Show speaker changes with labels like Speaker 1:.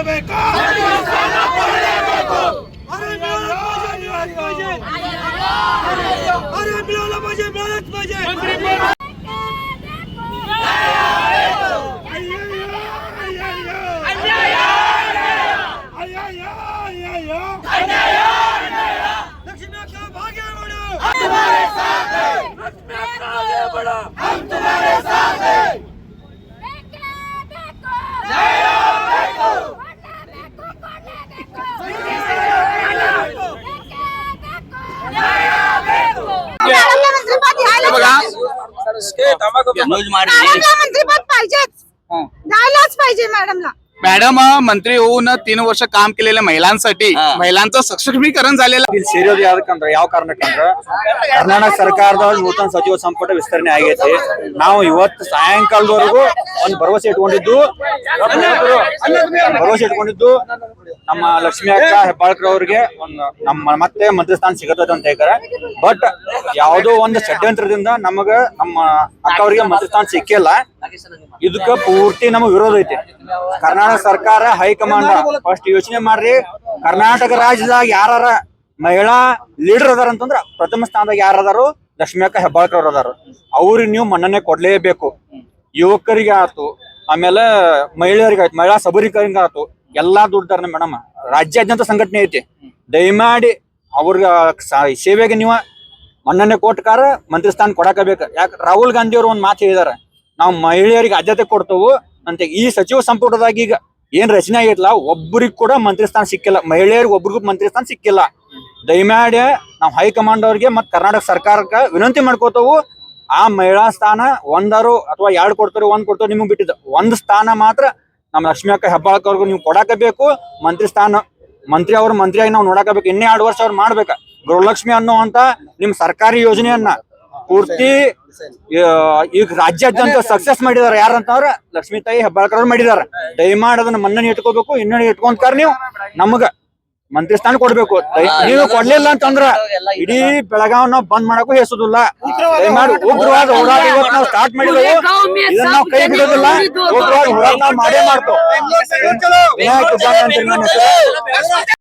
Speaker 1: ಕೊಡಲೇಬೇಕು.
Speaker 2: मॅडम मंत्री होऊन 3 वर्ष काम केलेल्या महिलांसाठी महिलांचं सक्षमीकरण झालेलं.
Speaker 3: ಇಲ್ಲಿ ಸೇರೋದು ಯಾಕಂದ್ರೆ ಯಾವ ಕಾರಣಕ್ಕಂದ್ರೆ ಕರ್ನಾಟಕ ಸರ್ಕಾರದವ್ರು ನೂತನ ಸಚಿವ ಸಂಪುಟ ವಿಸ್ತರಣೆ ಆಗೈತಿ. ನಾವು ಇವತ್ತು ಸಾಯಂಕಾಲದವರೆಗೂ ಒಂದು ಭರವಸೆ ಇಟ್ಕೊಂಡಿದ್ದು ನಮ್ಮ ಲಕ್ಷ್ಮೀ ಅಕ್ಕ ಹೆಬ್ಬಾಳ್ಕರ್ ಅವ್ರಿಗೆ ನಮ್ಮ ಮತ್ತೆ ಮಂತ್ರಿ ಸ್ಥಾನ ಸಿಗತ್ತದ ಅಂತ ಹೇಳ್ತಾರೆ. ಬಟ್ ಯಾವುದೋ ಒಂದು ಷಡ್ಯಂತ್ರದಿಂದ ನಮಗ ನಮ್ಮ ಅಕ್ಕ ಅವ್ರಿಗೆ ಮಂತ್ರಿ ಸ್ಥಾನ ಸಿಕ್ಕಿಲ್ಲ. ಇದಕ್ಕ ಪೂರ್ತಿ ನಮಗ್ ವಿರೋಧ ಐತಿ. ಕರ್ನಾಟಕ ಸರ್ಕಾರ ಹೈಕಮಾಂಡ್ ಫಸ್ಟ್ ಯೋಚನೆ ಮಾಡ್ರಿ, ಕರ್ನಾಟಕ ರಾಜ್ಯದಾಗ ಯಾರ ಮಹಿಳಾ ಲೀಡರ್ ಅದಾರ ಅಂತಂದ್ರ ಪ್ರಥಮ ಸ್ಥಾನದಾಗ ಯಾರದಾರು ಲಕ್ಷ್ಮೀ ಅಕ್ಕ ಹೆಬ್ಬಾಳ್ಕರ್ ಅವ್ರು ಅದಾರ. ಅವ್ರಿಗೆ ನೀವು ಮನ್ನಣೆ ಕೊಡ್ಲೇಬೇಕು. ಯುವಕರಿಗೆ ಆಯ್ತು, ಆಮೇಲೆ ಮಹಿಳೆಯರಿಗೆ ಆಯ್ತು, ಮಹಿಳಾ ಸಬಲೀಕರಣ ಆಯ್ತು, ಎಲ್ಲಾ ದುಡ್ದಾರ ಮೇಡಮ್. ರಾಜ್ಯಾದ್ಯಂತ ಸಂಘಟನೆ ಐತಿ. ದಯಮಾಡಿ ಅವ್ರಿಗೆ ಸೇವೆಗೆ ನೀವು ಮನ್ನಣೆ ಕೊಟ್ಟಾರ ಮಂತ್ರಿ ಸ್ಥಾನ ಕೊಡಕಬೇಕು. ಯಾಕೆ ರಾಹುಲ್ ಗಾಂಧಿ ಅವರು ಒಂದ್ ಮಾತು ಹೇಳಿದಾರೆ, ನಾವು ಮಹಿಳೆಯರಿಗೆ ಆದ್ಯತೆ ಕೊಡ್ತೇವು ಅಂತ. ಈ ಸಚಿವ ಸಂಪುಟದಾಗ ಈಗ ಏನ್ ರಚನೆ ಆಗಿರ್ಲ ಒಬ್ಬರಿಗೆ ಕೂಡ ಮಂತ್ರಿ ಸ್ಥಾನ ಸಿಕ್ಕಿಲ್ಲ, ಮಹಿಳೆಯರಿಗೆ ಒಬ್ರಿಗೂ ಮಂತ್ರಿ ಸ್ಥಾನ ಸಿಕ್ಕಿಲ್ಲ. ದಯಮಾಡಿ ನಾವು ಹೈಕಮಾಂಡ್ ಅವ್ರಿಗೆ ಮತ್ ಕರ್ನಾಟಕ ಸರ್ಕಾರಕ್ಕೆ ವಿನಂತಿ ಮಾಡ್ಕೋತೇವು, ಆ ಮಹಿಳಾ ಸ್ಥಾನ ಒಂದಾರು ಅಥವಾ 2 ಕೊಡ್ತಾರೆ, 1 ಕೊಡ್ತಾರೆ, ನಿಮ್ಗೆ ಬಿಟ್ಟಿದ್ದ ಒಂದ್ ಸ್ಥಾನ ಮಾತ್ರ ನಮ್ಮ ಲಕ್ಷ್ಮೀ ಅಕ್ಕ ಹೆಬ್ಬಾಳ್ಕರ್ ಅವ್ರಿಗೂ ನೀವು ಕೊಡಕಬೇಕು. ಮಂತ್ರಿ ಸ್ಥಾನ ಮಂತ್ರಿಯಾಗಿ ನಾವು ನೋಡಕಬೇಕು. ಇನ್ನೇ 2 ವರ್ಷ ಅವ್ರು ಮಾಡ್ಬೇಕ. ಗೃಹಲಕ್ಷ್ಮಿ ಅನ್ನುವಂತ ನಿಮ್ ಸರ್ಕಾರಿ ಯೋಜನೆಯನ್ನ ಪೂರ್ತಿ ಈಗ ರಾಜ್ಯಾದ್ಯಂತ ಸಕ್ಸಸ್ ಮಾಡಿದಾರ. ಯಾರಂತಂದ್ರ ಲಕ್ಷ್ಮೀ ತಾಯಿ ಹೆಬ್ಬಾಳ್ಕರ್ ಅವ್ರು ಮಾಡಿದಾರ. ದಯಮಾಡಿ ಅದನ್ನ ಮನ್ನಣೆ ಇಟ್ಕೋಬೇಕು. ಇನ್ನಣೆ ಇಟ್ಕೊಂಡ್ಕಾರ ನೀವು ನಮಗ ಮಂತ್ರಿ ಸ್ಥಾನ ಕೊಡ್ಬೇಕು. ನೀವು ಕೊಡ್ಲಿಲ್ಲ ಅಂತಂದ್ರ ಇಡೀ ಬೆಳಗಾವ್ ನಾವು ಬಂದ್ ಮಾಡಕ್ಕೂ ಹೆಸೋದಿಲ್ಲ. ದಯಮಾಡಿ ಉಗ್ರವಾದ ಹೋರಾಟ ಇವತ್ತು ನಾವು ಸ್ಟಾರ್ಟ್ ಮಾಡಿದೆವು. ಇದನ್ನ ನಾವು ಕೈ ಬಿಡೋದಿಲ್ಲ. ಉಗ್ರವಾದ ಹೋರಾಟ ಮಾಡೇ ಮಾಡ್ತೇವೆ.